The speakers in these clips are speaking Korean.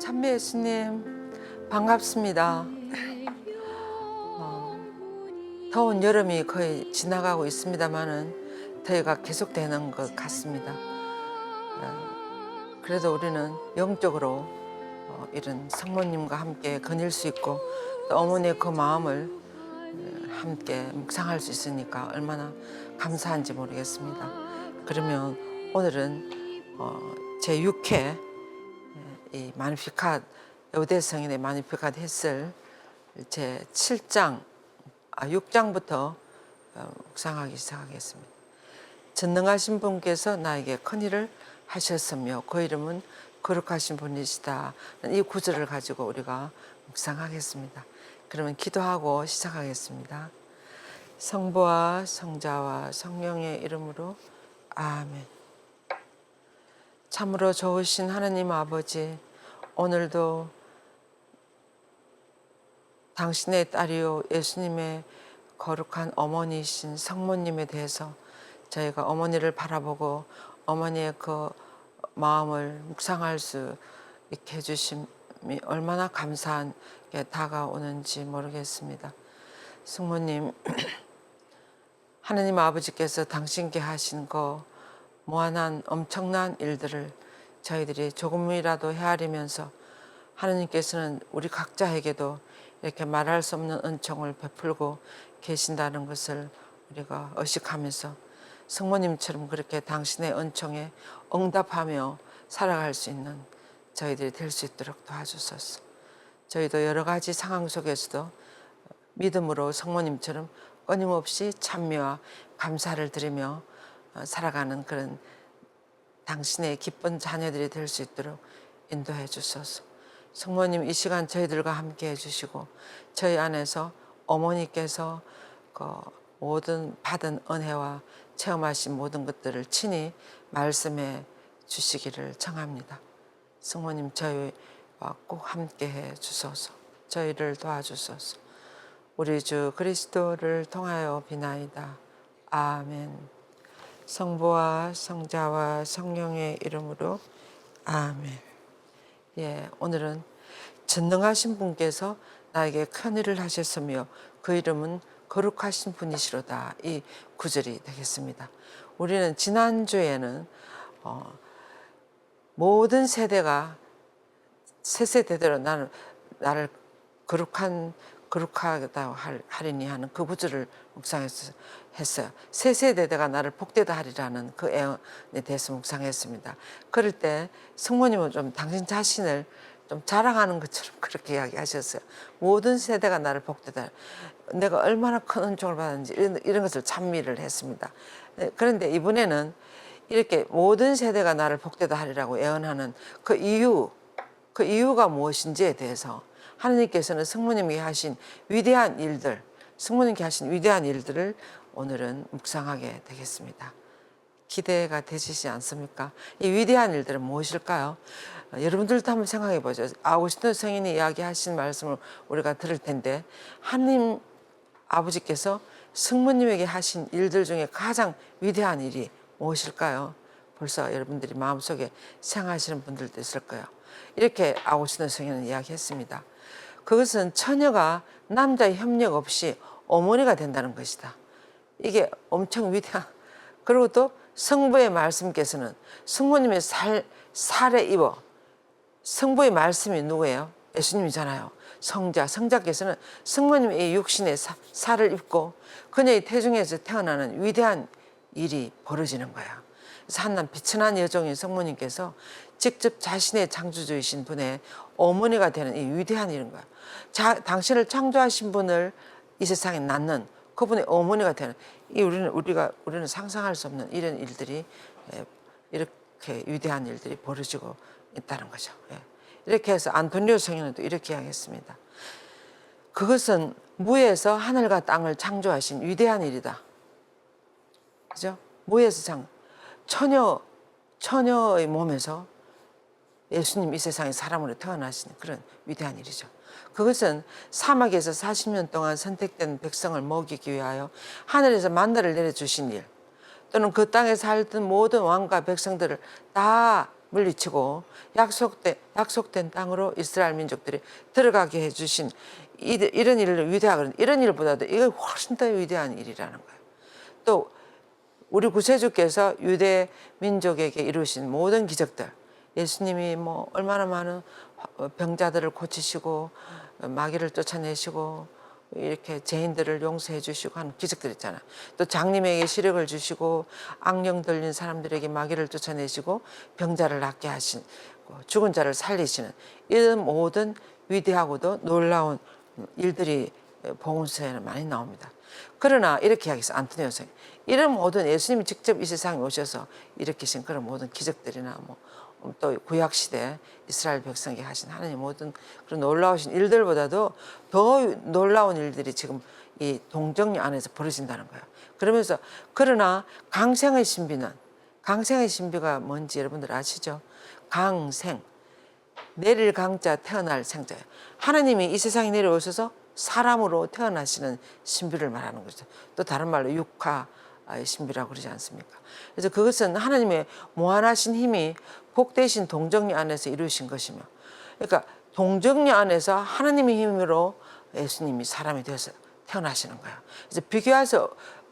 참배 예수님 반갑습니다. 더운 여름이 거의 지나가고 있습니다만은 더위가 계속되는 것 같습니다. 그래도 우리는 영적으로 이런 성모님과 함께 거닐 수 있고 또 어머니의 그 마음을 함께 묵상할 수 있으니까 얼마나 감사한지 모르겠습니다. 그러면 오늘은 제 6회 이 마니피캇 여우대 성인의 마니피캇 햇을 제 7장 6장부터 묵상하기 시작하겠습니다. 전능하신 분께서 나에게 큰일을 하셨으며 그 이름은 거룩하신 분이시다. 이 구절을 가지고 우리가 묵상하겠습니다. 그러면 기도하고 시작하겠습니다. 성부와 성자와 성령의 이름으로 아멘. 참으로 좋으신 하나님 아버지, 오늘도 당신의 딸이요 예수님의 거룩한 어머니이신 성모님에 대해서 저희가 어머니를 바라보고 어머니의 그 마음을 묵상할 수 있게 해주심이 얼마나 감사한 게 다가오는지 모르겠습니다. 성모님, 하나님 아버지께서 당신께 하신 그 무한한 엄청난 일들을 저희들이 조금이라도 헤아리면서 하나님께서는 우리 각자에게도 이렇게 말할 수 없는 은총을 베풀고 계신다는 것을 우리가 의식하면서 성모님처럼 그렇게 당신의 은총에 응답하며 살아갈 수 있는 저희들이 될 수 있도록 도와주소서. 저희도 여러 가지 상황 속에서도 믿음으로 성모님처럼 끊임없이 찬미와 감사를 드리며 살아가는 그런 당신의 기쁜 자녀들이 될 수 있도록 인도해 주소서. 성모님 이 시간 저희들과 함께 해주시고 저희 안에서 어머니께서 그 모든 받은 은혜와 체험하신 모든 것들을 친히 말씀해 주시기를 청합니다. 성모님 저희와 꼭 함께 해 주소서. 저희를 도와주소서. 우리 주 그리스도를 통하여 비나이다. 아멘. 성부와 성자와 성령의 이름으로 아멘. 예, 오늘은 전능하신 분께서 나에게 큰일을 하셨으며 그 이름은 거룩하신 분이시로다. 이 구절이 되겠습니다. 우리는 지난주에는 모든 세대가 세세대대로 나를 거룩하다 하리니 하는 그 구절을 묵상했어요. 세세대대가 나를 복되다 하리라는 그 애언에 대해서 묵상했습니다. 그럴 때 성모님은 좀 당신 자신을 좀 자랑하는 것처럼 그렇게 이야기하셨어요. 모든 세대가 나를 복되다. 내가 얼마나 큰 은총을 받았는지 이런 것을 찬미를 했습니다. 그런데 이번에는 이렇게 모든 세대가 나를 복되다 하리라고 애언하는 그 이유가 무엇인지에 대해서 하느님께서는 성모님이 하신 위대한 일들, 성모님께 하신 위대한 일들을 오늘은 묵상하게 되겠습니다. 기대가 되시지 않습니까? 이 위대한 일들은 무엇일까요? 여러분들도 한번 생각해 보죠. 아우구스티노 성인이 이야기하신 말씀을 우리가 들을 텐데 하나님 아버지께서 성모님에게 하신 일들 중에 가장 위대한 일이 무엇일까요? 벌써 여러분들이 마음속에 생각하시는 분들도 있을 거예요. 이렇게 아우구스티노 성인은 이야기했습니다. 그것은 처녀가 남자의 협력 없이 어머니가 된다는 것이다. 이게 엄청 위대한. 그리고 또 성부의 말씀께서는 성모님의 살에 입어. 성부의 말씀이 누구예요? 예수님이잖아요. 성자께서는 성모님의 육신의 살을 입고 그녀의 태중에서 태어나는 위대한 일이 벌어지는 거야. 그래서 한낱 비천한 여종인 성모님께서 직접 자신의 창조주이신 분의 어머니가 되는 이 위대한 일인 거야. 당신을 창조하신 분을 이 세상에 낳는 그분의 어머니가 되는 우리는 상상할 수 없는 이런 일들이 이렇게 위대한 일들이 벌어지고 있다는 거죠. 이렇게 해서 안토니오 성인은 또 이렇게 이야기했습니다. 그것은 무에서 하늘과 땅을 창조하신 위대한 일이다. 그죠? 무에서 처녀의 몸에서 예수님 이 세상에 사람으로 태어나신 그런 위대한 일이죠. 그것은 사막에서 40년 동안 선택된 백성을 먹이기 위하여 하늘에서 만나를 내려주신 일, 또는 그 땅에 살던 모든 왕과 백성들을 다 물리치고 약속된 땅으로 이스라엘 민족들이 들어가게 해주신 이런 일을 위대하거든요. 이런 일보다도 이거 훨씬 더 위대한 일이라는 거예요. 또 우리 구세주께서 유대 민족에게 이루신 모든 기적들, 예수님이 뭐 얼마나 많은 병자들을 고치시고 마귀를 쫓아내시고 이렇게 죄인들을 용서해 주시고 하는 기적들 있잖아요. 또 장님에게 시력을 주시고 악령 들린 사람들에게 마귀를 쫓아내시고 병자를 낫게 하신, 죽은 자를 살리시는 이런 모든 위대하고도 놀라운 일들이 복음서에는 많이 나옵니다. 그러나 이렇게 이야기했어요. 안토니오 성 이런 모든 예수님이 직접 이 세상에 오셔서 일으키신 그런 모든 기적들이나 또 구약 시대 이스라엘 백성에게 하신 하나님 모든 그런 놀라우신 일들보다도 더 놀라운 일들이 지금 이 동정녀 안에서 벌어진다는 거예요. 그러면서 그러나 강생의 신비가 뭔지 여러분들 아시죠? 강생, 내릴 강자 태어날 생자예요. 하나님이 이 세상에 내려오셔서 사람으로 태어나시는 신비를 말하는 거죠. 또 다른 말로 육화 신비라고 그러지 않습니까? 그래서 그것은 하나님의 무한하신 힘이 복되신 동정녀 안에서 이루신 것이며, 그러니까 동정녀 안에서 하나님의 힘으로 예수님이 사람이 되어서 태어나시는 거예요. 그래서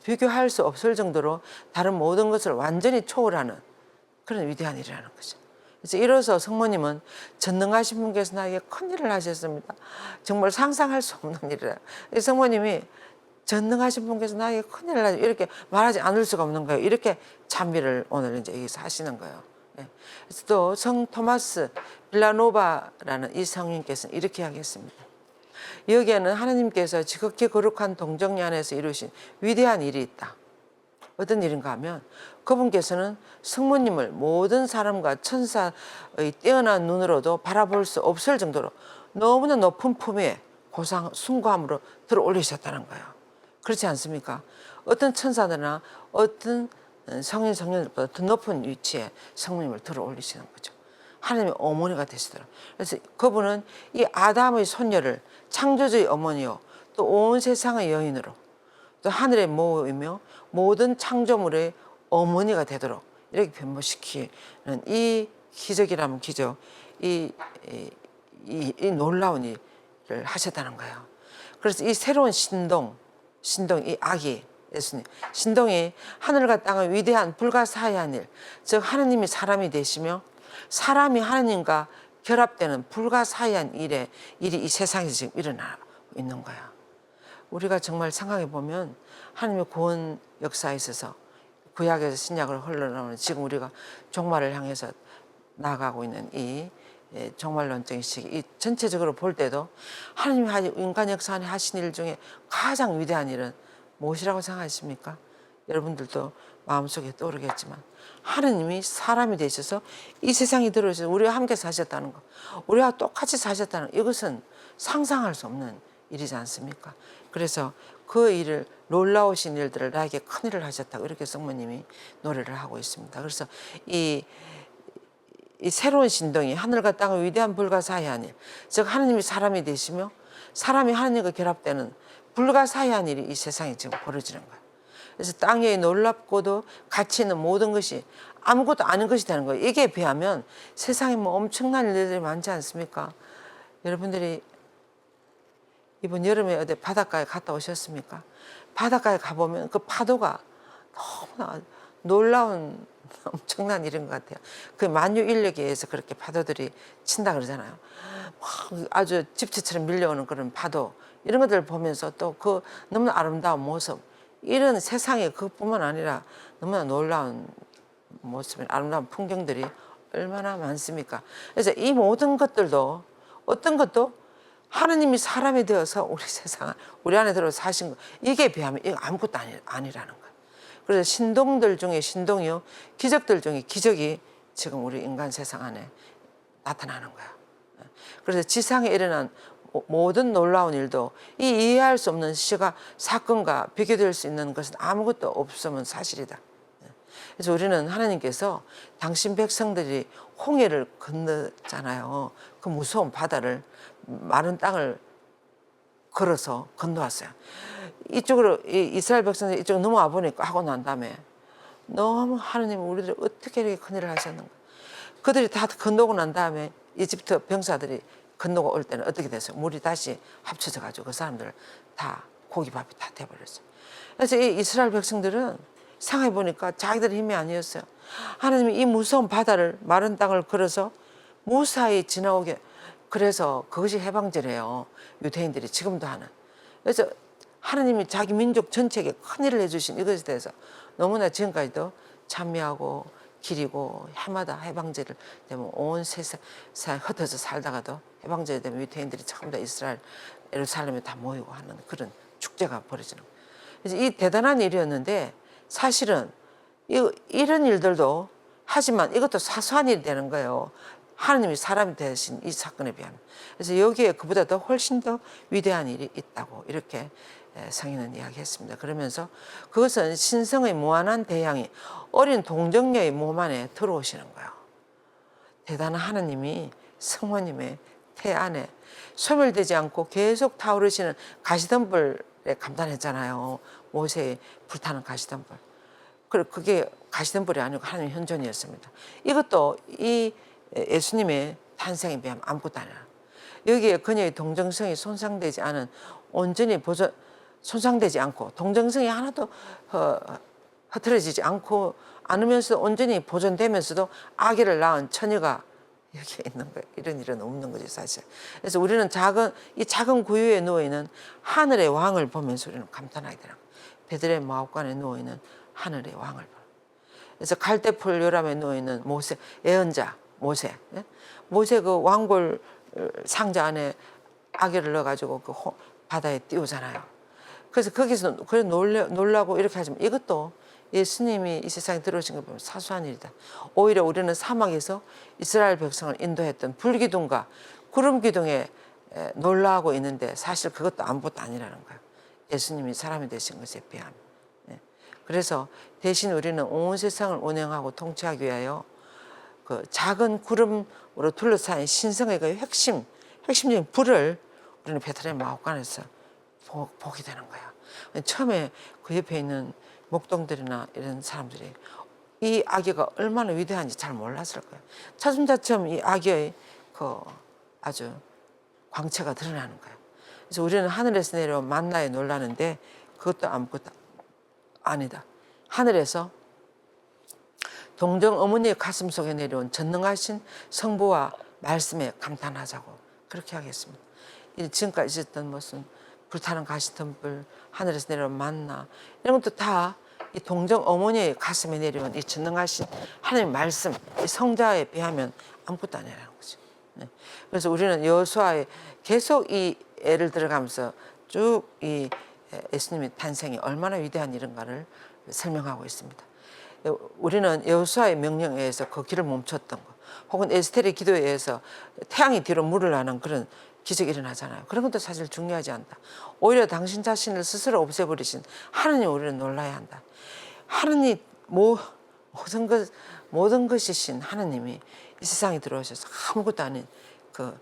비교할 수 없을 정도로 다른 모든 것을 완전히 초월하는 그런 위대한 일이라는 거죠. 그래서 이로써 성모님은 전능하신 분께서 나에게 큰 일을 하셨습니다. 정말 상상할 수 없는 일이라. 성모님이 전능하신 분께서 나에게 큰 일을 하셨 이렇게 말하지 않을 수가 없는 거예요. 이렇게 찬미를 오늘 이제 여기서 하시는 거예요. 그래서 또 성 토마스 빌라노바라는 이 성인께서는 이렇게 하겠습니다. 여기에는 하나님께서 지극히 거룩한 동정녀 안에서 이루신 위대한 일이 있다. 어떤 일인가 하면 그분께서는 성모님을 모든 사람과 천사의 뛰어난 눈으로도 바라볼 수 없을 정도로 너무나 높은 품위에 숭고함으로 들어 올리셨다는 거예요. 그렇지 않습니까? 어떤 천사들이나 어떤 성인들보다 더 높은 위치에 성모님을 들어 올리시는 거죠. 하나님의 어머니가 되시더라고요. 그래서 그분은 이 아담의 손녀를 창조주의 어머니요 또 온 세상의 여인으로 또 하늘의 모이며 모든 창조물의 어머니가 되도록 이렇게 변모시키는 이 기적이라면 기적, 이 놀라운 일을 하셨다는 거예요. 그래서 이 새로운 신동, 이 아기 예수님, 신동이 하늘과 땅의 위대한 불가사의한 일, 즉 하나님이 사람이 되시며 사람이 하나님과 결합되는 불가사의한 일이 이 세상에서 지금 일어나고 있는 거야. 우리가 정말 생각해 보면 하나님의 구원 역사에 있어서 구약에서 신약을 흘러나오는 지금 우리가 종말을 향해서 나아가고 있는 이 종말론적인 시기, 이 전체적으로 볼 때도 하나님이 인간 역사 안에 하신 일 중에 가장 위대한 일은 무엇이라고 생각하십니까? 여러분들도 마음속에 떠오르겠지만 하나님이 사람이 되셔서 이 세상에 들어오셔서 우리와 함께 사셨다는 것, 우리와 똑같이 사셨다는 것, 이것은 상상할 수 없는 일이지 않습니까? 그래서 그 일을 놀라우신 일들을 나에게 큰 일을 하셨다고 이렇게 성모님이 노래를 하고 있습니다. 그래서 이 새로운 신동이 하늘과 땅의 위대한 불가사의한 일, 즉 하나님이 사람이 되시며 사람이 하나님과 결합되는 불가사의한 일이 이 세상에 지금 벌어지는 거예요. 그래서 땅에 놀랍고도 가치 있는 모든 것이 아무것도 아닌 것이 되는 거예요. 이게 비하면 세상에 뭐 엄청난 일들이 많지 않습니까? 여러분들이 이번 여름에 어디 바닷가에 갔다 오셨습니까? 바닷가에 가보면 그 파도가 너무나 놀라운 엄청난 일인 것 같아요. 그 만유 인력에 의해서 그렇게 파도들이 친다 그러잖아요. 아주 집채처럼 밀려오는 그런 파도, 이런 것들을 보면서 또 그 너무나 아름다운 모습, 이런 세상에 그것뿐만 아니라 너무나 놀라운 모습, 아름다운 풍경들이 얼마나 많습니까? 그래서 이 모든 것들도 어떤 것도 하나님이 사람이 되어서 우리 세상, 우리 안에 들어 사신 거, 이게 비하면 이거 아무것도 아니라는 거예요. 그래서 신동들 중에 신동이요, 기적들 중에 기적이 지금 우리 인간 세상 안에 나타나는 거야. 그래서 지상에 일어난 모든 놀라운 일도 이 이해할 수 없는 사건과 비교될 수 있는 것은 아무것도 없으면 사실이다. 그래서 우리는 하나님께서 당신 백성들이 홍해를 건넜잖아요. 그 무서운 바다를, 마른 땅을 걸어서 건너왔어요. 이쪽으로 이스라엘 백성들이 이쪽으로 넘어와 보니까 하고 난 다음에 너무 하나님은 우리들이 어떻게 이렇게 큰일을 하셨는가. 그들이 다 건너고 난 다음에 이집트 병사들이 건너고 올 때는 어떻게 됐어요? 물이 다시 합쳐져 가지고 그 사람들을 다 고기밥이 다 돼버렸어요. 그래서 이 이스라엘 백성들은 생각해 보니까 자기들 힘이 아니었어요. 하나님이 이 무서운 바다를 마른 땅을 걸어서 무사히 지나오게, 그래서 그것이 해방제래요. 유대인들이 지금도 하는. 그래서 하나님이 자기 민족 전체에게 큰일을 해주신 이것에 대해서 너무나 지금까지도 찬미하고 기리고, 해마다 해방제를 되면 온 세상 흩어져 살다가도 해방제 되면 유대인들이 전부 다 이스라엘 예루살렘에 다 모이고 하는 그런 축제가 벌어지는 거예요. 그래서 이 대단한 일이었는데, 사실은 이런 일들도 하지만 이것도 사소한 일이 되는 거예요. 하나님이 사람이 되신 이 사건에 비하면. 그래서 여기에 그보다 더 훨씬 더 위대한 일이 있다고 이렇게 성인은 이야기했습니다. 그러면서 그것은 신성의 무한한 대양이 어린 동정녀의 몸 안에 들어오시는 거예요. 대단한 하나님이 성모님의 태 안에 소멸되지 않고 계속 타오르시는 가시덤불에 감탄했잖아요. 모세의 불타는 가시덤불. 그게 가시덤불이 아니고 하나님의 현존이었습니다. 이것도 이 예수님의 탄생에 비하면 아무것도 아니라, 여기에 그녀의 동정성이 손상되지 않은, 온전히 손상되지 않고 동정성이 하나도 흐트러지지 않으면서도 온전히 보존되면서도 아기를 낳은 처녀가 여기에 있는 거예요. 이런 일은 없는 거지 사실. 그래서 우리는 이 작은 구유에 누워있는 하늘의 왕을 보면서 우리는 감탄하게 되는 거예요. 베들레헴 마옥간에 누워있는 하늘의 왕을 보는. 그래서 갈대풀 요람에 누워있는 모세, 예언자 모세. 모세 그 왕골 상자 안에 아기를 넣어가지고 그 바다에 띄우잖아요. 그래서 거기서 그래 놀라고 이렇게 하지만, 이것도 예수님이 이 세상에 들어오신 걸 보면 사소한 일이다. 오히려 우리는 사막에서 이스라엘 백성을 인도했던 불기둥과 구름기둥에 놀라고 있는데, 사실 그것도 아무것도 아니라는 거예요. 예수님이 사람이 되신 것에 비하면. 그래서 대신 우리는 온 세상을 운행하고 통치하기 위하여 그 작은 구름으로 둘러싸인 신성의 그 핵심적인 불을 우리는 베들레헴 마옥간에서 보게 되는 거야. 처음에 그 옆에 있는 목동들이나 이런 사람들이 이 아기가 얼마나 위대한지 잘 몰랐을 거예요. 차츰차츰 이 아기의 그 아주 광채가 드러나는 거예요. 그래서 우리는 하늘에서 내려온 만나에 놀라는데, 그것도 아무것도 아니다. 하늘에서 동정 어머니의 가슴 속에 내려온 전능하신 성부와 말씀에 감탄하자고 그렇게 하겠습니다. 지금까지 있었던 무슨 불타는 가시덤불, 하늘에서 내려온 만나, 이런 것도 다 이 동정 어머니의 가슴에 내려온 이 전능하신 하나님의 말씀, 이 성자에 비하면 아무것도 아니라는 거죠. 그래서 우리는 여호수아에 계속 이 애를 들어가면서 쭉 이 예수님의 탄생이 얼마나 위대한 일인가를 설명하고 있습니다. 우리는 여호수아의 명령에 의해서 그 길을 멈췄던 거, 혹은 에스텔의 기도에 의해서 태양이 뒤로 물을 하는 그런 기적이 일어나잖아요. 그런 것도 사실 중요하지 않다. 오히려 당신 자신을 스스로 없애버리신 하느님, 우리는 놀라야 한다. 하느님, 모든 것이신 하느님이 이 세상에 들어오셔서 아무것도 아닌 그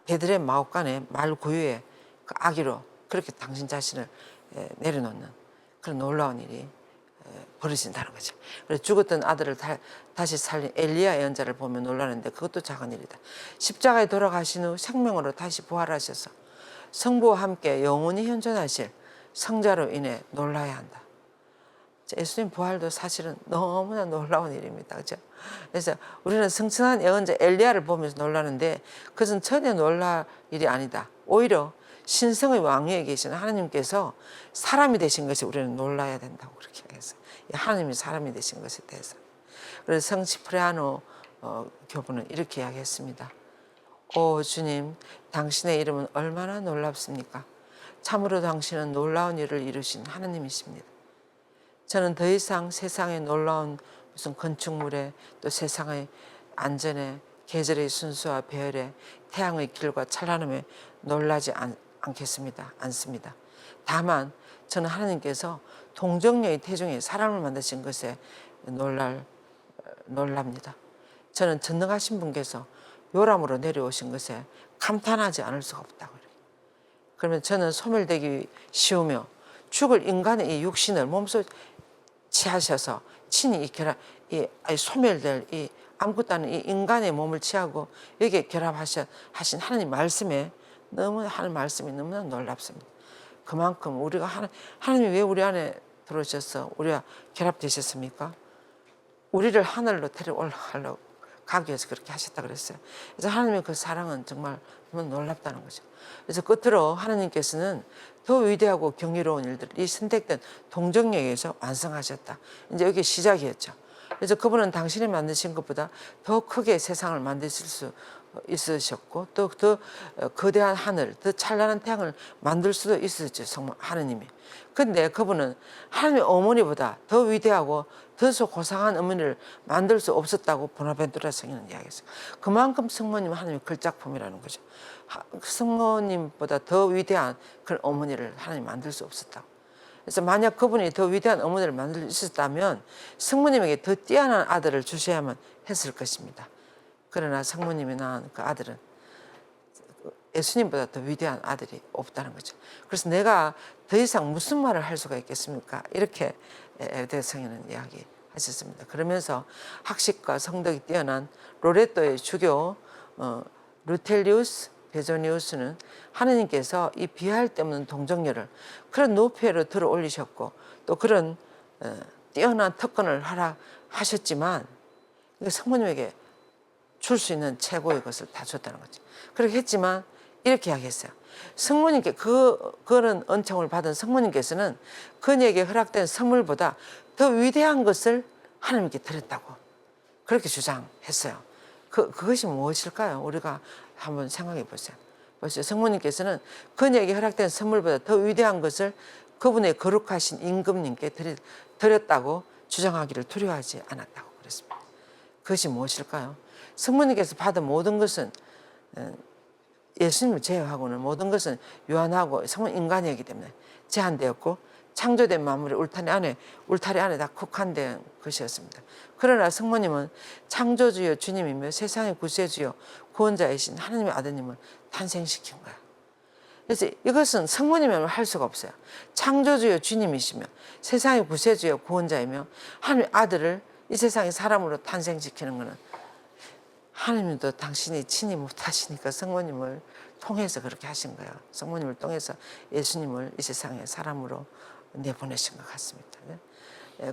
베들레헴 마옥간의 말 고유의 그 아기로 그렇게 당신 자신을 내려놓는 그런 놀라운 일이 벌어진다는 거죠. 그래서 죽었던 아들을 다시 살린 엘리야 예언자를 보면 놀라는데, 그것도 작은 일이다. 십자가에 돌아가신 후 생명으로 다시 부활하셔서 성부와 함께 영원히 현존하실 성자로 인해 놀라야 한다. 예수님 부활도 사실은 너무나 놀라운 일입니다. 그죠? 그래서 우리는 성천한 예언자 엘리야를 보면서 놀라는데, 그것은 전혀 놀랄 일이 아니다. 오히려 신성의 왕위에 계신 하나님께서 사람이 되신 것이 우리는 놀라야 된다고 그렇게 하겠어요. 하나님이 사람이 되신 것에 대해서. 그래서 성 시프리아노 교부는 이렇게 이야기했습니다. 오 주님, 당신의 이름은 얼마나 놀랍습니까? 참으로 당신은 놀라운 일을 이루신 하나님이십니다. 저는 더 이상 세상의 놀라운 무슨 건축물에, 또 세상의 안전에, 계절의 순수와 배열에, 태양의 길과 찬란함에 놀라지 않습니다. 다만 저는 하나님께서 동정녀의 태중에 사람을 만드신 것에 놀랍니다. 저는 전능하신 분께서 요람으로 내려오신 것에 감탄하지 않을 수가 없다고. 그러면 저는 소멸되기 쉬우며 죽을 인간의 이 육신을 몸소 취하셔서 친히 이 소멸될 이 아무것도 아닌 이 인간의 몸을 취하고 여기에 결합하신 하나님 말씀에 너무 하는 말씀이 너무나 놀랍습니다. 그만큼 우리가 하나님이 왜 우리 안에 들어오셔서 우리가 결합되셨습니까? 우리를 하늘로 데려올라가려고 가기 위해서 그렇게 하셨다 그랬어요. 그래서 하나님의 그 사랑은 정말 너무 놀랍다는 거죠. 그래서 끝으로 하나님께서는 더 위대하고 경이로운 일들을 이 선택된 동정역에서 완성하셨다. 이제 여기 시작이었죠. 그래서 그분은 당신이 만드신 것보다 더 크게 세상을 만드실 수 있으셨고 또 더 거대한 하늘, 더 찬란한 태양을 만들 수도 있었죠. 하느님이. 근데 그분은 하나님의 어머니보다 더 위대하고 더 고상한 어머니를 만들 수 없었다고 보나벤투라 성인은 이야기했어요. 그만큼 성모님은 하나님의 걸작품이라는 거죠. 성모님보다 더 위대한 그런 어머니를 하나님 만들 수 없었다고. 그래서 만약 그분이 더 위대한 어머니를 만들 수 있었다면 성모님에게 더 뛰어난 아들을 주셔야만 했을 것입니다. 그러나 성모님이 낳은 그 아들은 예수님보다 더 위대한 아들이 없다는 거죠. 그래서 내가 더 이상 무슨 말을 할 수가 있겠습니까? 이렇게 에베드 성인은 이야기하셨습니다. 그러면서 학식과 성덕이 뛰어난 로레토의 주교 루텔리우스 베조니우스는 하느님께서 이 비할 데 없는 동정녀를 그런 노폐로 들어 올리셨고 또 그런 뛰어난 특권을 하셨지만 성모님에게 줄 수 있는 최고의 것을 다 줬다는 거죠. 그렇게 했지만 이렇게 이야기했어요. 성모님께 그런 은총을 받은 성모님께서는 그녀에게 허락된 선물보다 더 위대한 것을 하나님께 드렸다고 그렇게 주장했어요. 그것이 무엇일까요? 우리가 한번 생각해 보세요. 성모님께서는 그녀에게 허락된 선물보다 더 위대한 것을 그분의 거룩하신 임금님께 드렸다고 주장하기를 두려워하지 않았다고 그랬습니다. 그것이 무엇일까요? 성모님께서 받은 모든 것은 예수님을 제외하고는 모든 것은 유한하고 성은 인간이었기 때문에 제한되었고 창조된 만물이 울타리 안에 다 국한된 것이었습니다. 그러나 성모님은 창조주여 주님이며 세상의 구세주여 구원자이신 하나님의 아드님을 탄생시킨 거예요. 그래서 이것은 성모님이면 할 수가 없어요. 창조주여 주님이시며 세상의 구세주여 구원자이며 하나님의 아들을 이 세상의 사람으로 탄생시키는 것은 하나님도 당신이 친히 못하시니까 성모님을 통해서 그렇게 하신 거예요. 성모님을 통해서 예수님을 이 세상에 사람으로 내보내신 것 같습니다.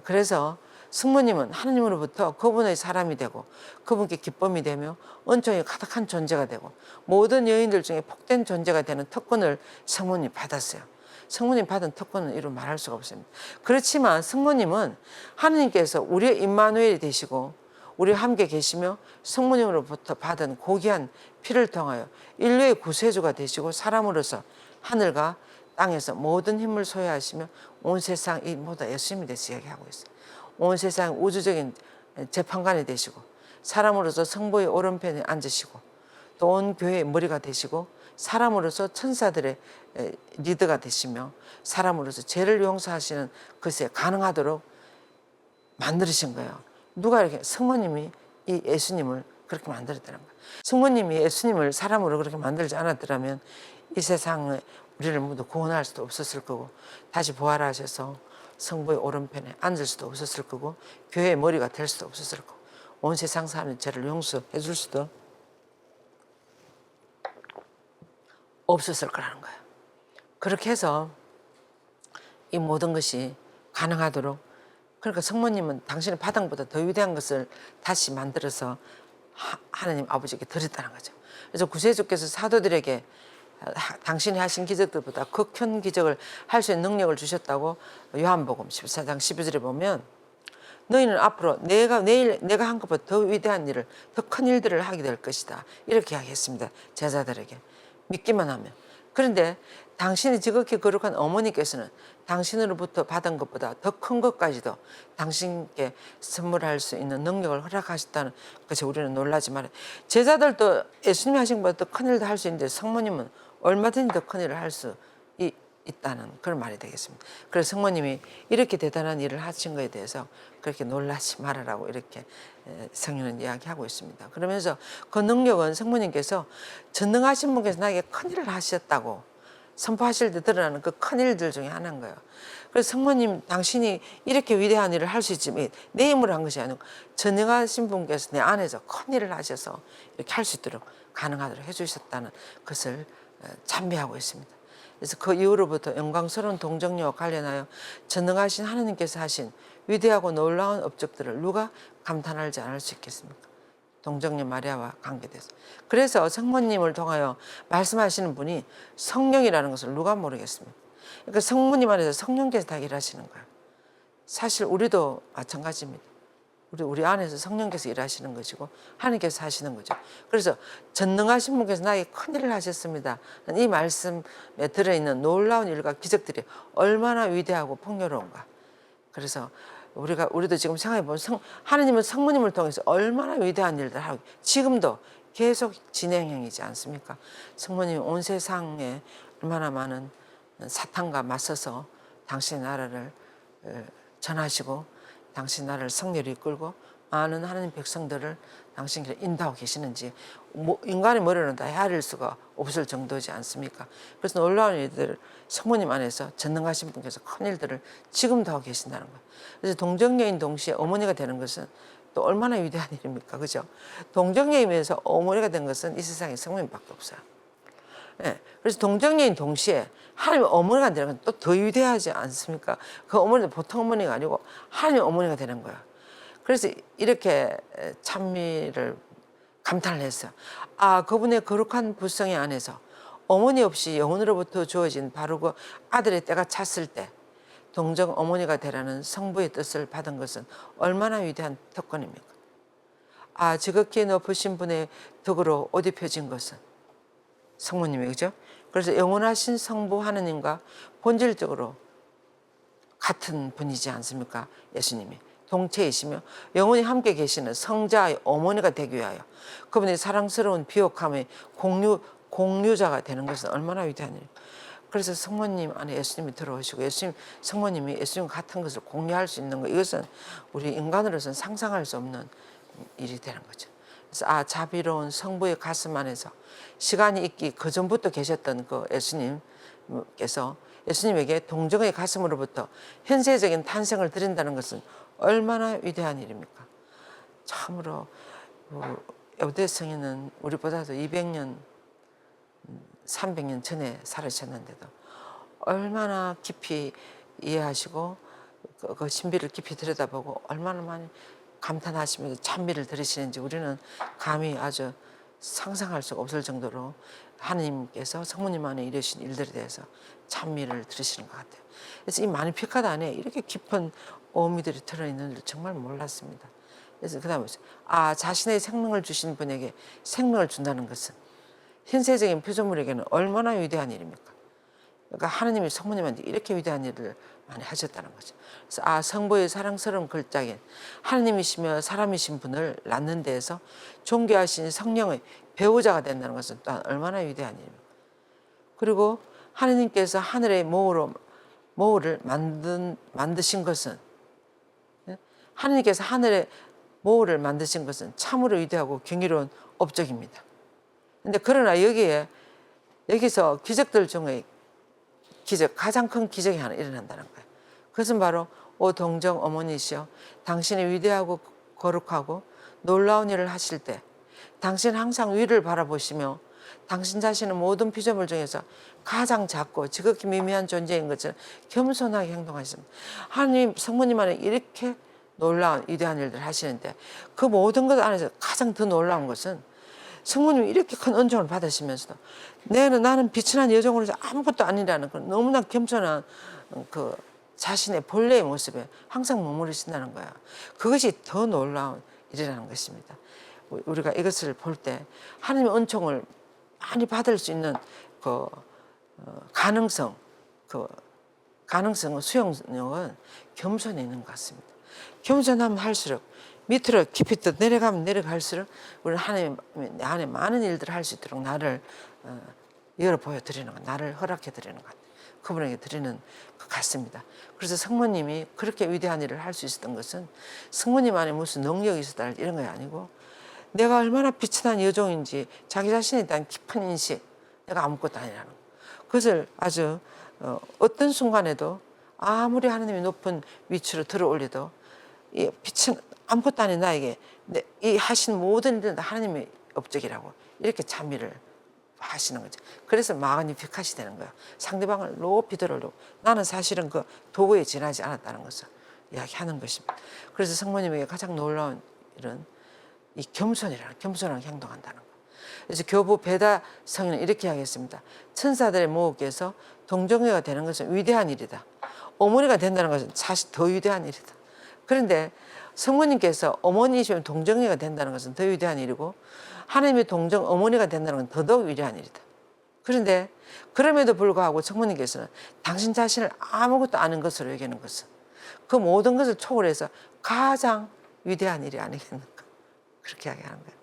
그래서 성모님은 하나님으로부터 그분의 사람이 되고 그분께 기쁨이 되며 은총이 가득한 존재가 되고 모든 여인들 중에 복된 존재가 되는 특권을 성모님이 받았어요. 성모님 받은 특권은 이루 말할 수가 없습니다. 그렇지만 성모님은 하나님께서 우리의 임마누엘이 되시고 우리와 함께 계시며 성모님으로부터 받은 고귀한 피를 통하여 인류의 구세주가 되시고 사람으로서 하늘과 땅에서 모든 힘을 소유하시며 온 세상이 모두 예수님이 돼서 이야기하고 있어요. 온 세상 우주적인 재판관이 되시고 사람으로서 성부의 오른편에 앉으시고 또 온 교회의 머리가 되시고 사람으로서 천사들의 리더가 되시며 사람으로서 죄를 용서하시는 것에 가능하도록 만드신 거예요. 누가 이렇게 성모님이 이 예수님을 그렇게 만들었다는 거예요. 성모님이 예수님을 사람으로 그렇게 만들지 않았더라면 이 세상에 우리를 모두 구원할 수도 없었을 거고 다시 부활하셔서 성부의 오른편에 앉을 수도 없었을 거고 교회의 머리가 될 수도 없었을 거고 온 세상 사람의 죄를 용서해 줄 수도 없었을 거라는 거예요. 그렇게 해서 이 모든 것이 가능하도록 그러니까 성모님은 당신의 바탕보다 더 위대한 것을 다시 만들어서 하나님 아버지께 드렸다는 거죠. 그래서 구세주께서 사도들에게 당신이 하신 기적들보다 더 큰 기적을 할 수 있는 능력을 주셨다고 요한복음 14장 12절에 보면 너희는 앞으로 내가 한 것보다 더 위대한 일을 더 큰 일들을 하게 될 것이다. 이렇게 이야기했습니다. 제자들에게. 믿기만 하면. 그런데 당신이 지극히 거룩한 어머니께서는 당신으로부터 받은 것보다 더 큰 것까지도 당신께 선물할 수 있는 능력을 허락하셨다는 것에 우리는 놀라지 말아요. 제자들도 예수님이 하신 것보다 더 큰 일도 할 수 있는데 성모님은 얼마든지 더 큰 일을 할 수 있다는 그런 말이 되겠습니다. 그래서 성모님이 이렇게 대단한 일을 하신 것에 대해서 그렇게 놀라지 말아라고 이렇게 성령은 이야기하고 있습니다. 그러면서 그 능력은 성모님께서 전능하신 분께서 나에게 큰 일을 하셨다고 선포하실 때 드러나는 그 큰 일들 중에 하나인 거예요. 그래서 성모님 당신이 이렇게 위대한 일을 할 수 있지만 내 힘으로 한 것이 아니고 전능하신 분께서 내 안에서 큰 일을 하셔서 이렇게 할 수 있도록 가능하도록 해주셨다는 것을 찬미하고 있습니다. 그래서 그 이후로부터 영광스러운 동정녀와 관련하여 전능하신 하나님께서 하신 위대하고 놀라운 업적들을 누가 감탄하지 않을 수 있겠습니까? 동정녀 마리아와 관계돼서. 그래서 성모님을 통하여 말씀하시는 분이 성령이라는 것을 누가 모르겠습니까? 그러니까 성모님 안에서 성령께서 다 일하시는 거예요. 사실 우리도 마찬가지입니다. 우리 안에서 성령께서 일하시는 것이고 하나님께서 하시는 거죠. 그래서 전능하신 분께서 나에게 큰 일을 하셨습니다. 이 말씀에 들어있는 놀라운 일과 기적들이 얼마나 위대하고 풍요로운가. 그래서 우리도 지금 생각해 보면 하나님은 성모님을 통해서 얼마나 위대한 일들을 하고 지금도 계속 진행형이지 않습니까? 성모님이 온 세상에 얼마나 많은 사탄과 맞서서 당신의 나라를 전하시고 당신 나라를 성렬히 이끌고 많은 하나님 백성들을 당신께서 인도하고 계시는지 인간의 머리로는 다 헤아릴 수가 없을 정도지 않습니까? 그래서 놀라운 일들을 성모님 안에서 전능하신 분께서 큰 일들을 지금도 하고 계신다는 거예요. 그래서 동정녀인 동시에 어머니가 되는 것은 또 얼마나 위대한 일입니까? 그죠? 동정녀이면서 어머니가 된 것은 이 세상에 성모님밖에 없어요. 네. 그래서 동정녀인 동시에 하나님 어머니가 되는 건 또 더 위대하지 않습니까? 그 어머니도 보통 어머니가 아니고 하나님 어머니가 되는 거예요. 그래서 이렇게 찬미를 감탄을 했어요. 아, 그분의 거룩한 불성의 안에서 어머니 없이 영혼으로부터 주어진 바로 그 아들의 때가 찼을 때 동정 어머니가 되라는 성부의 뜻을 받은 것은 얼마나 위대한 특권입니까? 아, 지극히 높으신 분의 덕으로 옷 입혀진 것은 성모님이, 그죠? 그래서 영원하신 성부 하느님과 본질적으로 같은 분이지 않습니까? 예수님이 동체이시며 영원히 함께 계시는 성자의 어머니가 되기 위하여 그분의 사랑스러운 비옥함의 공유자가 되는 것은 얼마나 위대한 일입니까? 그래서 성모님 안에 예수님이 들어오시고 성모님이 예수님 같은 것을 공유할 수 있는 것, 이것은 우리 인간으로서는 상상할 수 없는 일이 되는 거죠. 그래서 자비로운 성부의 가슴 안에서 시간이 있기 그 전부터 계셨던 그 예수님께서 예수님에게 동정의 가슴으로부터 현세적인 탄생을 드린다는 것은 얼마나 위대한 일입니까? 참으로 여대 성인은 우리보다도 200년, 300년 전에 살으셨는데도 얼마나 깊이 이해하시고 그 신비를 깊이 들여다보고 얼마나 많이 감탄하시면서 찬미를 들으시는지 우리는 감히 아주 상상할 수가 없을 정도로 하나님께서 성모님 안에 이루신 일들에 대해서 찬미를 들으시는 것 같아요. 그래서 이 마니피카드 안에 이렇게 깊은 의미들이 들어있는 줄 정말 몰랐습니다. 그래서 그 다음에 자신의 생명을 주신 분에게 생명을 준다는 것은 현세적인 피조물에게는 얼마나 위대한 일입니까? 그러니까 하나님이 성모님한테 이렇게 위대한 일을 많이 하셨다는 거죠. 그래서 성부의 사랑스러운 걸작인 하나님이시며 사람이신 분을 낳는 데에서 존귀하신 성령의 배우자가 된다는 것은 또한 얼마나 위대한 일입니까? 그리고 하나님께서 하늘의 모우를 만드신 것은, 하나님께서 하늘의 모우를 만드신 것은 참으로 위대하고 경이로운 업적입니다. 근데 그러나 여기서 기적들 중에 가장 큰 기적이 하나 일어난다는 거예요. 그것은 바로 오 동정 어머니시여, 당신이 위대하고 거룩하고 놀라운 일을 하실 때 당신은 항상 위를 바라보시며 당신 자신은 모든 피조물 중에서 가장 작고 지극히 미미한 존재인 것을 겸손하게 행동하십니다. 하나님 성모님 안에 이렇게 놀라운 위대한 일들을 하시는데 그 모든 것 안에서 가장 더 놀라운 것은 성모님이 이렇게 큰 은총을 받으시면서도 나는 비천한 여종으로서 아무것도 아니라는 그 너무나 겸손한 그 자신의 본래의 모습에 항상 머무르신다는 거야. 그것이 더 놀라운 일이라는 것입니다. 우리가 이것을 볼 때 하나님의 은총을 많이 받을 수 있는 그 가능성, 수용력은 겸손에 있는 것 같습니다. 겸손하면 할수록 밑으로 깊이 또 내려가면 내려갈수록 우리는 하나님 내 안에 많은 일들을 할 수 있도록 나를 열어 보여드리는 것, 나를 허락해 드리는 것, 그분에게 드리는 것 같습니다. 그래서 성모님이 그렇게 위대한 일을 할 수 있었던 것은 성모님 안에 무슨 능력이 있었다 이런 게 아니고 내가 얼마나 비천한 여종인지 자기 자신에 대한 깊은 인식, 내가 아무것도 아니라는 거. 그것을 아주 어떤 순간에도 아무리 하나님이 높은 위치로 들어 올려도 이 빛은 아무것도 아닌 나에게 이 하신 모든 일은 다 하나님의 업적이라고 이렇게 찬미를 하시는 거죠. 그래서 마그니피카시 되는 거예요. 상대방을 높이 들어올리고 나는 사실은 그 도구에 지나지 않았다는 것을 이야기하는 것입니다. 그래서 성모님에게 가장 놀라운 일은 이 겸손하게 행동한다는 거. 그래서 교부 베다 성인은 이렇게 이야기했습니다. 천사들의 모국에서 동정녀가 되는 것은 위대한 일이다. 어머니가 된다는 것은 사실 더 위대한 일이다. 그런데 성모님께서 어머니이시면 동정녀가 된다는 것은 더 위대한 일이고 하나님의 동정 어머니가 된다는 건 더더욱 위대한 일이다. 그런데 그럼에도 불구하고 성모님께서는 당신 자신을 아무것도 아는 것으로 여기는 것은 그 모든 것을 초월해서 가장 위대한 일이 아니겠는가. 그렇게 이야기하는 거예요.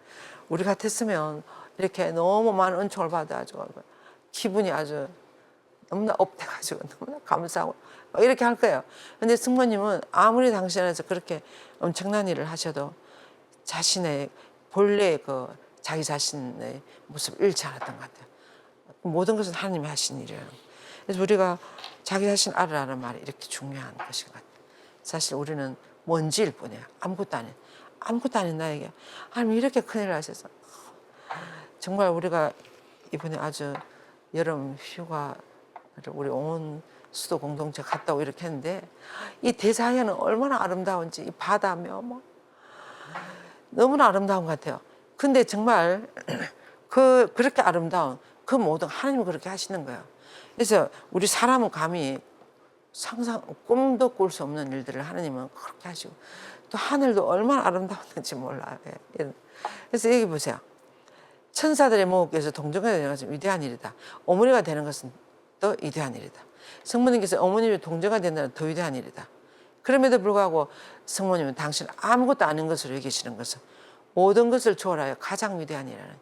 우리 같았으면 이렇게 너무 많은 은총을 받아가지고 기분이 아주 너무나 업돼가지고 너무나 감사하고 이렇게 할 거예요. 근데 승모님은 아무리 당신 안에서 그렇게 엄청난 일을 하셔도 자신의 본래의 그 자기 자신의 모습을 잃지 않았던 것 같아요. 모든 것은 하나님이 하신 일이에요. 그래서 우리가 자기 자신 알으라는 말이 이렇게 중요한 것인 것 같아요. 사실 우리는 먼지일 뿐이에요. 아무것도 아닌 나에게 하나님 이렇게 큰일을 하셔서 정말 우리가 이번에 아주 여름 휴가를 우리 온 수도 공동체 갔다 오고 이렇게 했는데 이 대자연은 얼마나 아름다운지 이 바다며 뭐 너무나 아름다운 것 같아요. 근데 정말 그렇게 아름다운 그 모든 하나님이 그렇게 하시는 거예요. 그래서 우리 사람은 감히 꿈도 꿀 수 없는 일들을 하나님은 그렇게 하시고 또 하늘도 얼마나 아름다웠는지 몰라요. 그래서 여기 보세요. 천사들의 모국에서 동정가 되는 것은 위대한 일이다. 어머니가 되는 것은 더 위대한 일이다. 성모님께서 어머님이 동정가 된다는 더 위대한 일이다. 그럼에도 불구하고 성모님은 당신 아무것도 아닌 것으로 여기시는 것은 모든 것을 초월하여 가장 위대한 일이라는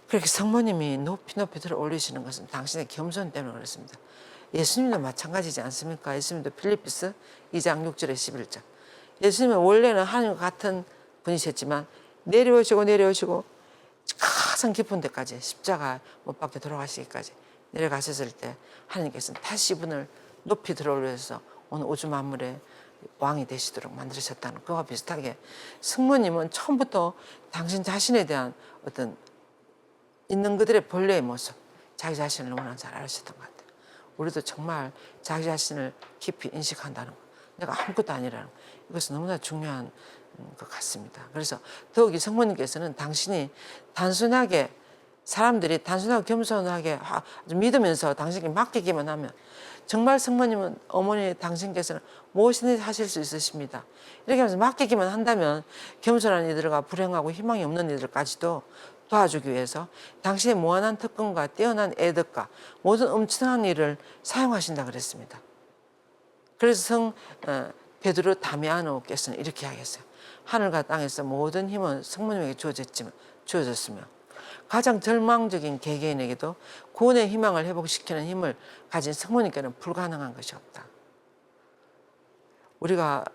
그렇게 성모님이 높이 들어 올리시는 것은 당신의 겸손 때문에 그렇습니다. 예수님도 마찬가지지 않습니까? 예수님도 필리피스 2장 6절에 11절. 예수님은 원래는 하나님과 같은 분이셨지만 내려오시고 가장 깊은 데까지 십자가 못 박혀 돌아가시기까지 내려가셨을 때 하나님께서는 다시 이분을 높이 들어 올려서 오늘 우주 만물의 왕이 되시도록 만드셨다는 그와 비슷하게 성모님은 처음부터 당신 자신에 대한 어떤 있는 그들의 본래의 모습 자기 자신을 너무나 잘 아셨던 것 같아요. 우리도 정말 자기 자신을 깊이 인식한다는 것 내가 아무것도 아니라는 것 이것은 너무나 중요한 것 같습니다. 그래서 더욱이 성모님께서는 당신이 단순하게 사람들이 단순하고 겸손하게 믿으면서 당신에게 맡기기만 하면 정말 성모님은 어머니 당신께서는 무엇이든지 하실 수 있으십니다. 이렇게 하면서 맡기기만 한다면 겸손한 이들과 불행하고 희망이 없는 이들까지도 도와주기 위해서 당신의 무한한 특권과 뛰어난 애덕과 모든 엄청난 일을 사용하신다 그랬습니다. 그래서 성 베드로 다미아노께서는 이렇게 하겠어요. 하늘과 땅에서 모든 힘은 성모님에게 주어졌으며 가장 절망적인 개개인에게도 구원의 희망을 회복시키는 힘을 가진 성모님께는 불가능한 것이 없다. 우리가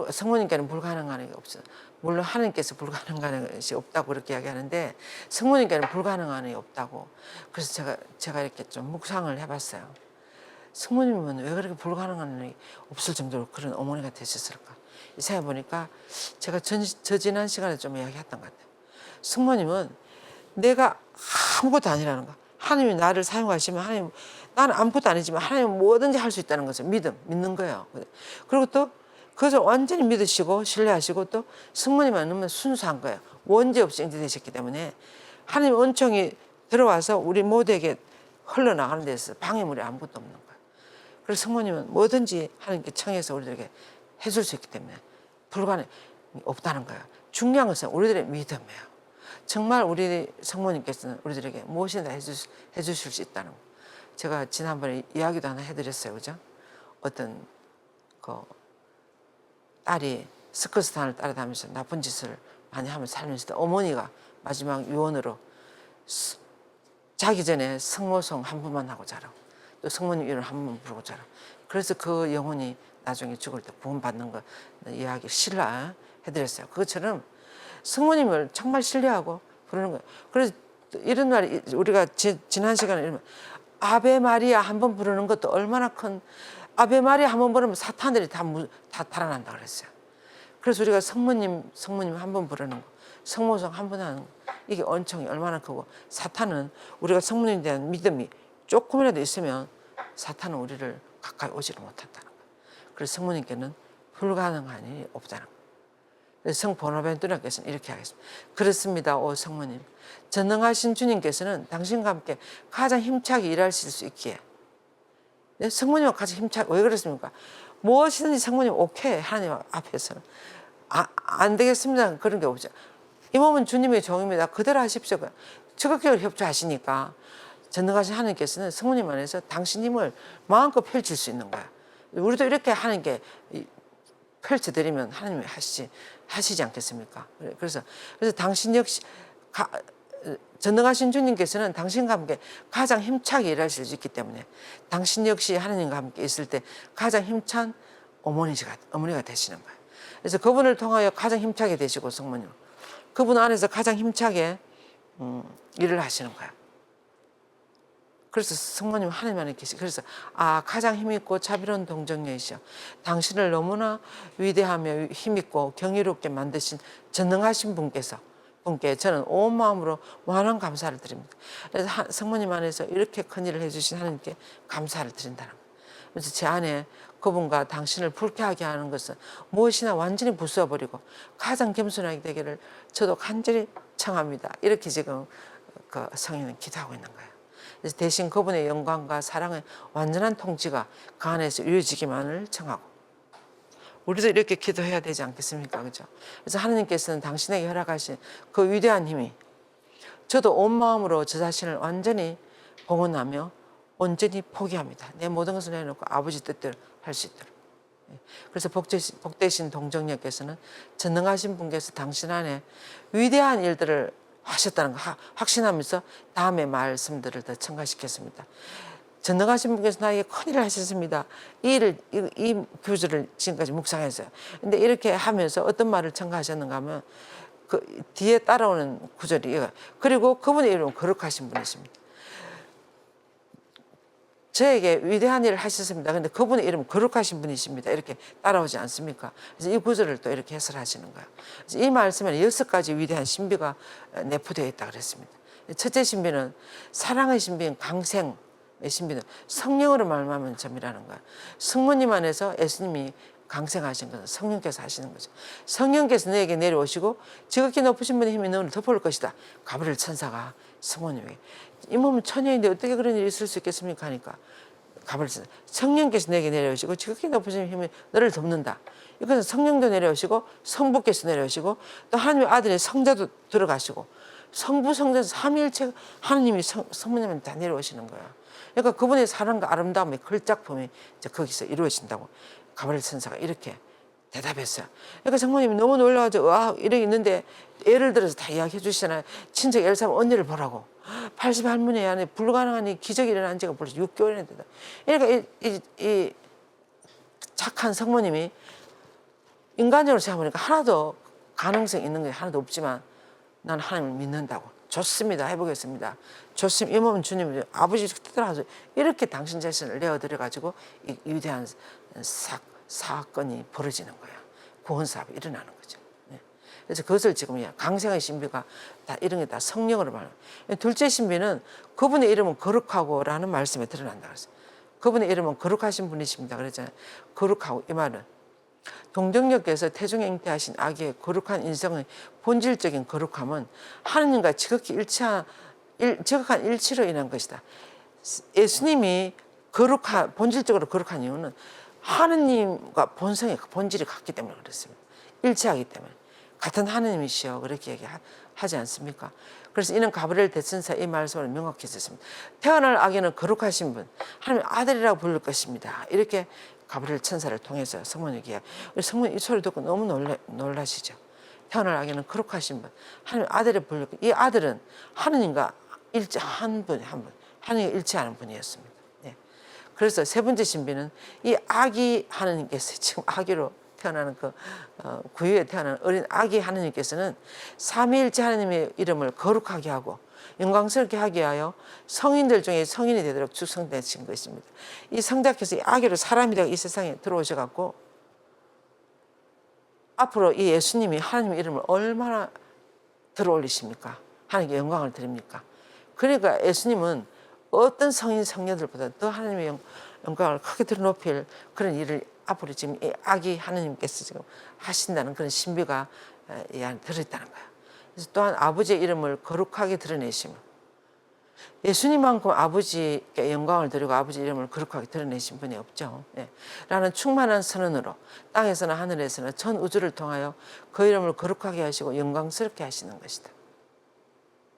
성모님께는 불가능한 게 없어요. 물론 하나님께서 불가능한 것이 없다고 그렇게 이야기하는데 성모님께는 불가능한 게 없다고. 그래서 제가 이렇게 좀 묵상을 해봤어요. 성모님은 왜 그렇게 불가능한 일이 없을 정도로 그런 어머니가 되셨을까? 이 생각해 보니까 제가 지난 시간에 좀 이야기했던 것 같아요. 성모님은 내가 아무것도 아니라는 거. 하나님이 나를 사용하시면 하나님 나는 아무것도 아니지만 하나님은 뭐든지 할 수 있다는 것을 믿는 거예요. 그리고 또 그것을 완전히 믿으시고 신뢰하시고 또 성모님만 넣으면 순수한 거예요. 원죄 없이 인지되셨기 때문에 하나님 은총이 들어와서 우리 모두에게 흘러나가는 데서 방해물이 아무것도 없는 거예요. 그래서 성모님은 뭐든지 하나님께 청해서 우리들에게 해줄 수 있기 때문에 불가능이 없다는 거예요. 중요한 것은 우리들의 믿음이에요. 정말 우리 성모님께서는 우리들에게 무엇이나 해주실 수 있다는 거. 제가 지난번에 이야기도 하나 해드렸어요. 그죠? 어떤 딸이 스커스탄을 따라다니면서 나쁜 짓을 많이 하면 살면서도 어머니가 마지막 유언으로 자기 전에 성모송 한 번만 하고 자라고 또 성모님 이름 한 번 부르고 자라고 그래서 그 영혼이 나중에 죽을 때 구원받는 거 이야기 신뢰해드렸어요. 그것처럼 성모님을 정말 신뢰하고 부르는 거예요. 그래서 이런 말이 우리가 지난 시간에 이러면 아베 마리아 한 번 부르는 것도 얼마나 큰 아베 마리아 한 번 부르면 사탄들이 다 달아난다 그랬어요. 그래서 우리가 성모님 한 번 부르는 거, 성모성 한 번 하는 거, 이게恩총이 얼마나 크고, 사탄은 우리가 성모님에 대한 믿음이 조금이라도 있으면 사탄은 우리를 가까이 오지를 못한다는 거예요. 그래서 성모님께는 불가능한 일이 없다는 거예요. 그래서 성 보나벤투라께서는 이렇게 하겠습니다. 그렇습니다, 오 성모님. 전능하신 주님께서는 당신과 함께 가장 힘차게 일하실 수 있기에, 성모님과 같이 힘차게, 왜 그렇습니까? 무엇이든지 성모님 오케이, 하나님 앞에서는. 안 되겠습니다. 그런 게 없죠. 이 몸은 주님의 종입니다. 그대로 하십시오. 적극적으로 협조하시니까 전능하신 하나님께서는 성모님 안에서 당신 힘을 마음껏 펼칠 수 있는 거야. 우리도 이렇게 하는 게 펼쳐드리면 하나님이 하시지 않겠습니까? 그래서 당신 역시 전능하신 주님께서는 당신과 함께 가장 힘차게 일하실 수 있기 때문에 당신 역시 하나님과 함께 있을 때 가장 힘찬 어머니가 되시는 거예요. 그래서 그분을 통하여 가장 힘차게 되시고, 성모님 그분 안에서 가장 힘차게 일을 하시는 거예요. 그래서 성모님 하나님 안에 계시. 그래서 가장 힘있고 자비로운 동정녀이시여, 당신을 너무나 위대하며 힘있고 경이롭게 만드신 전능하신 분께 저는 온 마음으로 무한한 감사를 드립니다. 그래서 성모님 안에서 이렇게 큰 일을 해주신 하나님께 감사를 드린다는 거예요. 그래서 제 안에 그분과 당신을 불쾌하게 하는 것은 무엇이나 완전히 부숴버리고 가장 겸손하게 되기를 저도 간절히 청합니다. 이렇게 지금 그 성인은 기도하고 있는 거예요. 그래서 대신 그분의 영광과 사랑의 완전한 통치가 그 안에서 이루어지기만을 청하고, 우리도 이렇게 기도해야 되지 않겠습니까? 그죠? 그래서 하나님께서는 당신에게 허락하신 그 위대한 힘이, 저도 온 마음으로 저 자신을 완전히 봉헌하며 온전히 포기합니다. 내 모든 것을 내놓고 아버지 뜻대로 할 수 있도록. 그래서 복되신 동정녀께서는 전능하신 분께서 당신 안에 위대한 일들을 하셨다는 거 확신하면서 다음의 말씀들을 더 첨가시켰습니다. 전능하신 분께서 나에게 큰일을 하셨습니다. 이 구절을 지금까지 묵상했어요. 근데 이렇게 하면서 어떤 말을 첨가하셨는가 하면 그 뒤에 따라오는 구절이 이거. 그리고 그분의 이름은 거룩하신 분이십니다. 저에게 위대한 일을 하셨습니다. 그런데 그분의 이름은 거룩하신 분이십니다. 이렇게 따라오지 않습니까? 그래서 이 구절을 또 이렇게 해설하시는 거예요. 그래서 이 말씀에는 6가지 위대한 신비가 내포되어 있다고 그랬습니다. 첫째 신비는 사랑의 신비인 강생의 신비는 성령으로 말미암은 점이라는 거예요. 성모님 안에서 예수님이 강생하신 것은 성령께서 하시는 거죠. 성령께서 너에게 내려오시고 지극히 높으신 분의 힘이 너를 덮어올 것이다. 가브리엘 천사가 성모님에게, 이 몸은 처녀인데 어떻게 그런 일이 있을 수 있겠습니까? 하니까 가브리엘 천사, 성령께서 내게 내려오시고 지극히 높으신 힘이 너를 덮는다. 이것은 성령도 내려오시고 성부께서 내려오시고 또 하나님의 아들의 성자도 들어가시고 성부 성자 삼위일체 하나님이 성모님한테 다 내려오시는 거예요. 그러니까 그분의 사랑과 아름다움의 걸작품이 이제 거기서 이루어진다고 가브리엘 천사가 이렇게 대답했어요. 그러니까 성모님이 너무 놀라가지고 이렇게 있는데 예를 들어서 다 이야기해 주시잖아요. 친척 엘사벳 언니를 보라고. 80 할머니 안에 불가능한 이 기적이 일어난 지가 벌써 6개월이나 됐다. 그러니까 이 착한 성모님이 인간적으로 생각해보니까 하나도 가능성 있는 게 하나도 없지만 나는 하나님을 믿는다고. 좋습니다. 해보겠습니다. 좋습니다. 이 몸은 주님 아버지 뜻대로 이렇게 당신 자신을 내어드려가지고 이 위대한 사건이 벌어지는 거예요. 구원사업이 일어나는 거죠. 그래서 그것을 지금 강생의 신비가 다 이런 게 다 성령으로 말합니다. 둘째 신비는 그분의 이름은 거룩하고라는 말씀에 드러난다 그랬어요. 그분의 이름은 거룩하신 분이십니다. 그랬잖아요. 거룩하고, 이 말은 동정녀께서 태중에 잉태하신 아기의 거룩한 인성의 본질적인 거룩함은 하느님과 지극한 일치로 인한 것이다. 예수님이 본질적으로 거룩한 이유는 하느님과 본질이 같기 때문에 그렇습니다. 일치하기 때문에. 같은 하느님이시여, 그렇게 얘기하지 않습니까? 그래서 이는 가브리엘 대천사 이 말씀을 명확히 했습니다. 태어날 아기는 거룩하신 분, 하나님 아들이라고 부를 것입니다. 이렇게 가브리엘 천사를 통해서 성모님에게, 성모님 이 소리 듣고 너무 놀라시죠. 태어날 아기는 거룩하신 분, 하나님 아들을 부를 것. 이 아들은 하느님과 일치한 분, 하느님과 일치하는 분이었습니다. 그래서 세 번째 신비는 이 아기 하느님께서 지금 아기로 태어나는 구유에 태어나는 어린 아기 하느님께서는 삼위일체 하느님의 이름을 거룩하게 하고 영광스럽게 하기 위하여 성인들 중에 성인이 되도록 축성되신 것입니다. 이 성자께서 이 아기로 사람이 되어 이 세상에 들어오셔갖고 앞으로 이 예수님이 하나님의 이름을 얼마나 들어올리십니까? 하나님께 영광을 드립니까? 그러니까 예수님은 어떤 성인 성녀들보다 더 하나님의 영광을 크게 드러높일 그런 일을 앞으로 지금 이 아기 하나님께서 지금 하신다는 그런 신비가 이 안에 들어있다는 거예요. 그래서 또한 아버지의 이름을 거룩하게 드러내시면 예수님만큼 아버지께 영광을 드리고 아버지 이름을 거룩하게 드러내신 분이 없죠. 예. 라는 충만한 선언으로 땅에서나 하늘에서나 전 우주를 통하여 그 이름을 거룩하게 하시고 영광스럽게 하시는 것이다.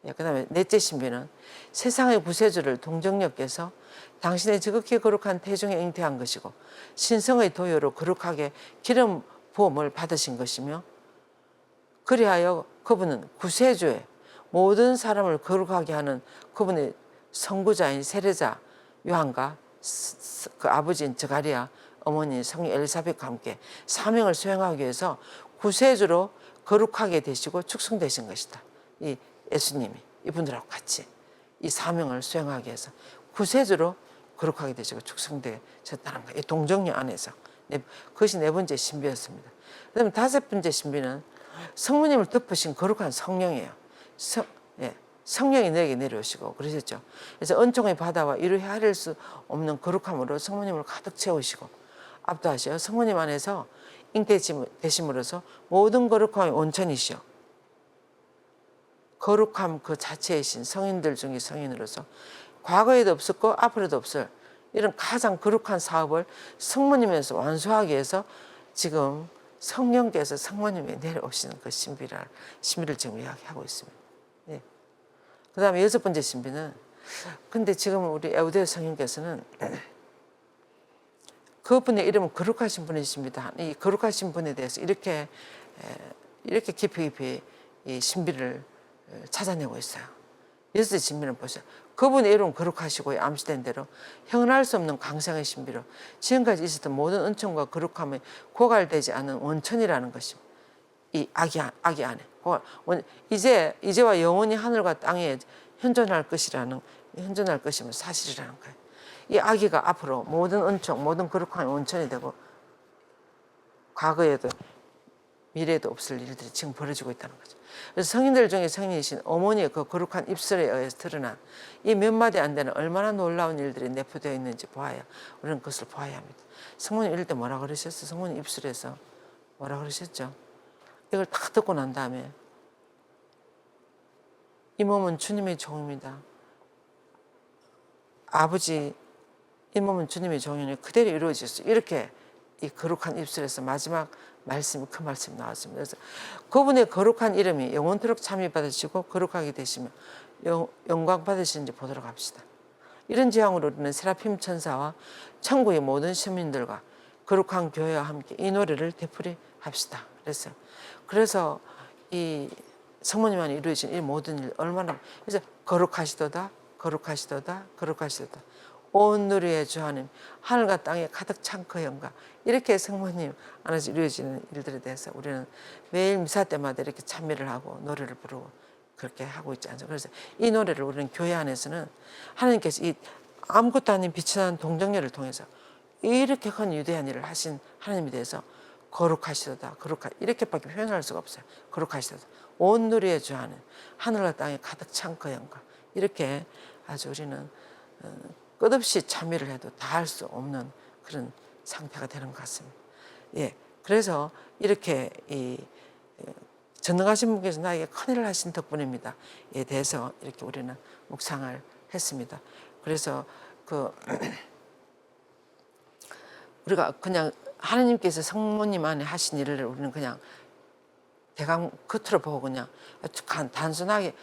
예. 그 다음에 넷째 신비는 세상의 구세주를 동정녀께서 당신의 지극히 거룩한 태중에 잉태한 것이고 신성의 도요로 거룩하게 기름 부음을 받으신 것이며 그리하여 그분은 구세주의 모든 사람을 거룩하게 하는 그분의 선구자인 세례자 요한과 그 아버지인 저가리아 어머니 성녀 엘리사벳과 함께 사명을 수행하기 위해서 구세주로 거룩하게 되시고 축성되신 것이다. 이 예수님이 이분들하고 같이 이 사명을 수행하기 위해서 구세주로 거룩하게 되시고 축성되셨다는 거예요. 이 동정녀 안에서. 그것이 네 번째 신비였습니다. 그 다음에 다섯 번째 신비는 성모님을 덮으신 거룩한 성령이에요. 성령이 너에게 내려오시고 그러셨죠. 그래서 은총의 바다와 이루 헤아릴 수 없는 거룩함으로 성모님을 가득 채우시고 압도하시어 성모님 안에서 잉태되심으로써 모든 거룩함의 원천이시여 거룩함 그 자체이신 성인들 중에 성인으로서 과거에도 없었고 앞으로도 없을 이런 가장 거룩한 사업을 성모님에서 완수하기 위해서 지금 성령께서 성모님에 내려오시는 그 신비를 지금 이야기하고 있습니다. 예. 그 다음에 여섯 번째 신비는 근데 지금 우리 에우대오 성령께서는 그분의 이름은 거룩하신 분이십니다. 이 거룩하신 분에 대해서 이렇게 깊이 이 신비를 찾아내고 있어요. 여섯째 신비는 보세요. 그분의 이름은 거룩하시고 암시된 대로 형언할 수 없는 강성의 신비로 지금까지 있었던 모든 은총과 거룩함에 고갈되지 않은 원천이라는 것입니다. 이 아기 안에 이제와 영원히 하늘과 땅에 현존할 것이면 사실이라는 거예요. 이 아기가 앞으로 모든 은총, 모든 거룩함의 원천이 되고 과거에도 미래에도 없을 일들이 지금 벌어지고 있다는 거죠. 그래서 성인들 중에 성인이신 어머니의 그 거룩한 입술에 의해서 드러난 이 몇 마디 안 되는 얼마나 놀라운 일들이 내포되어 있는지 우리는 그것을 보아야 합니다. 성모님 이럴 때 뭐라 그러셨어요? 성모님 입술에서 뭐라 그러셨죠? 이걸 다 듣고 난 다음에 이 몸은 주님의 종입니다. 아버지, 이 몸은 주님의 종이니 그대로 이루어졌어요. 이렇게 이 거룩한 입술에서 마지막 말씀이 그 말씀이 나왔습니다. 그래서 그분의 거룩한 이름이 영원토록 참여 받으시고 거룩하게 되시며 영광 받으시는지 보도록 합시다. 이런 지향으로 우리는 세라핌 천사와 천국의 모든 시민들과 거룩한 교회와 함께 이 노래를 되풀이합시다. 그래서 이 성모님 안에 이루어진 이 모든 일 얼마나 그래서 거룩하시도다 온 누리의 주 하나님 하늘과 땅에 가득 찬 그 영광 이렇게 성모님 안에서 이루어지는 일들에 대해서 우리는 매일 미사 때마다 이렇게 찬미를 하고 노래를 부르고 그렇게 하고 있지 않죠. 그래서 이 노래를 우리는 교회 안에서는 하나님께서 이 아무것도 아닌 빛이 나는 동정녀를 통해서 이렇게 큰 위대한 일을 하신 하나님에 대해서 거룩하시도다 이렇게밖에 표현할 수가 없어요. 거룩하시도다 온 누리의 주 하나님 하늘과 땅에 가득 찬 그 영광 이렇게 아주 우리는 끝없이 참여를 해도 다 할 수 없는 그런 상태가 되는 것 같습니다. 예, 그래서 이렇게 이 전능하신 분께서 나에게 큰일을 하신 덕분입니다.에 대해서 이렇게 우리는 묵상을 했습니다. 그래서 우리가 그냥 하나님께서 성모님 안에 하신 일을 우리는 그냥 대강 겉으로 보고 그냥 간단하게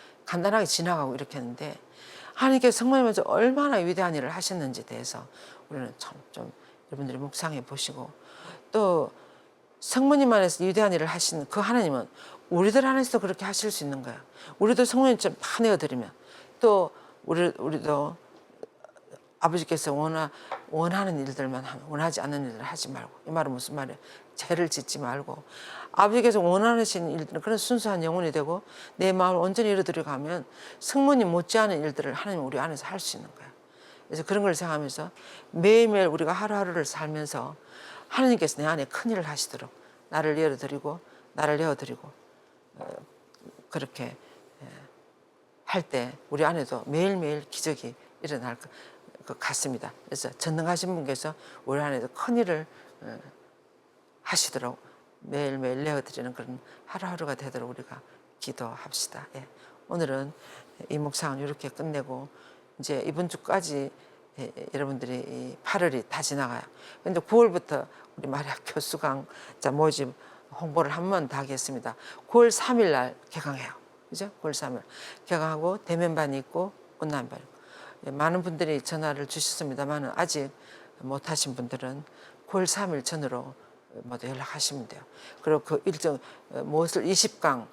지나가고 이렇게 했는데 하나님께서 성모님에서 얼마나 위대한 일을 하셨는지에 대해서 우리는 참 좀 여러분들이 묵상해 보시고 또 성모님 안에서 위대한 일을 하신 그 하나님은 우리들 안에서도 그렇게 하실 수 있는 거야. 우리도 성모님처럼 다 내어드리면 또 우리도 아버지께서 원하는 일들만 하면 원하지 않는 일을 하지 말고 이 말은 무슨 말이에요? 죄를 짓지 말고 아버지께서 원하시는 일들은 그런 순수한 영혼이 되고 내 마음을 온전히 열어드려가면 성모님 못지않은 일들을 하나님 우리 안에서 할 수 있는 거예요. 그래서 그런 걸 생각하면서 매일매일 우리가 하루하루를 살면서 하나님께서 내 안에 큰 일을 하시도록 나를 열어드리고 나를 내어드리고 그렇게 할 때 우리 안에도 매일매일 기적이 일어날 것 같습니다. 그래서 전능하신 분께서 우리 안에도 큰 일을 하시도록 매일매일 내어드리는 그런 하루하루가 되도록 우리가 기도합시다. 예. 오늘은 이 묵상을 이렇게 끝내고 이제 이번 주까지 여러분들이 8월이 다 지나가요. 근데 9월부터 우리 마리아 교수강자 모집 홍보를 한 번 더 하겠습니다. 9월 3일 날 개강해요. 그죠? 9월 3일 개강하고 대면반이 있고 온라인반이 있고. 예, 많은 분들이 전화를 주셨습니다만 아직 못하신 분들은 9월 3일 전으로 모두 연락하시면 돼요. 그리고 그 일정 무엇을 20강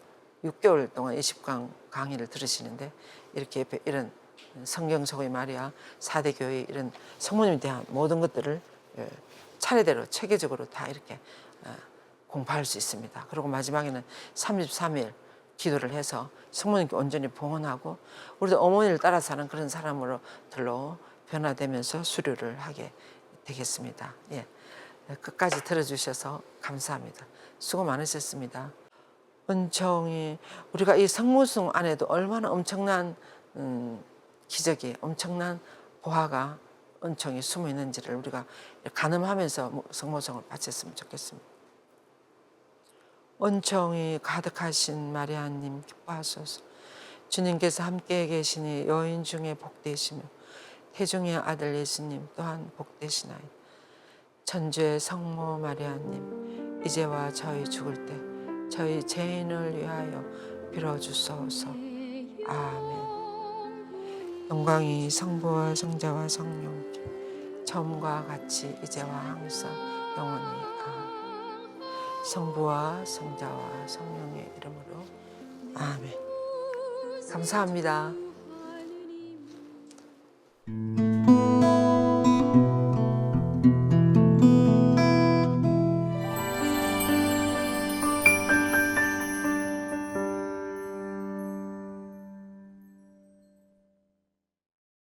6개월 동안 20강 강의를 들으시는데 이렇게 이런 성경 소개 마리아 4대 교회 이런 성모님에 대한 모든 것들을 차례대로 체계적으로 다 이렇게 공부할 수 있습니다. 그리고 마지막에는 33일 기도를 해서 성모님께 온전히 봉헌하고 우리도 어머니를 따라 사는 그런 사람으로들로 변화되면서 수료를 하게 되겠습니다. 예. 끝까지 들어주셔서 감사합니다. 수고 많으셨습니다. 은총이 우리가 이 성모성 안에도 얼마나 엄청난 기적이 엄청난 보화가 은총이 숨어 있는지를 우리가 가늠하면서 성모성을 바쳤으면 좋겠습니다. 은총이 가득하신 마리아님 기뻐하소서. 주님께서 함께 계시니 여인 중에 복되시며 태중의 아들 예수님 또한 복되시나이다. 천주의 성모 마리아님 이제와 저희 죽을 때 저희 죄인을 위하여 빌어주소서. 아멘. 영광이 성부와 성자와 성령께 처음과 같이 이제와 항상 영원히 아멘. 성부와 성자와 성령의 이름으로 아멘. 감사합니다.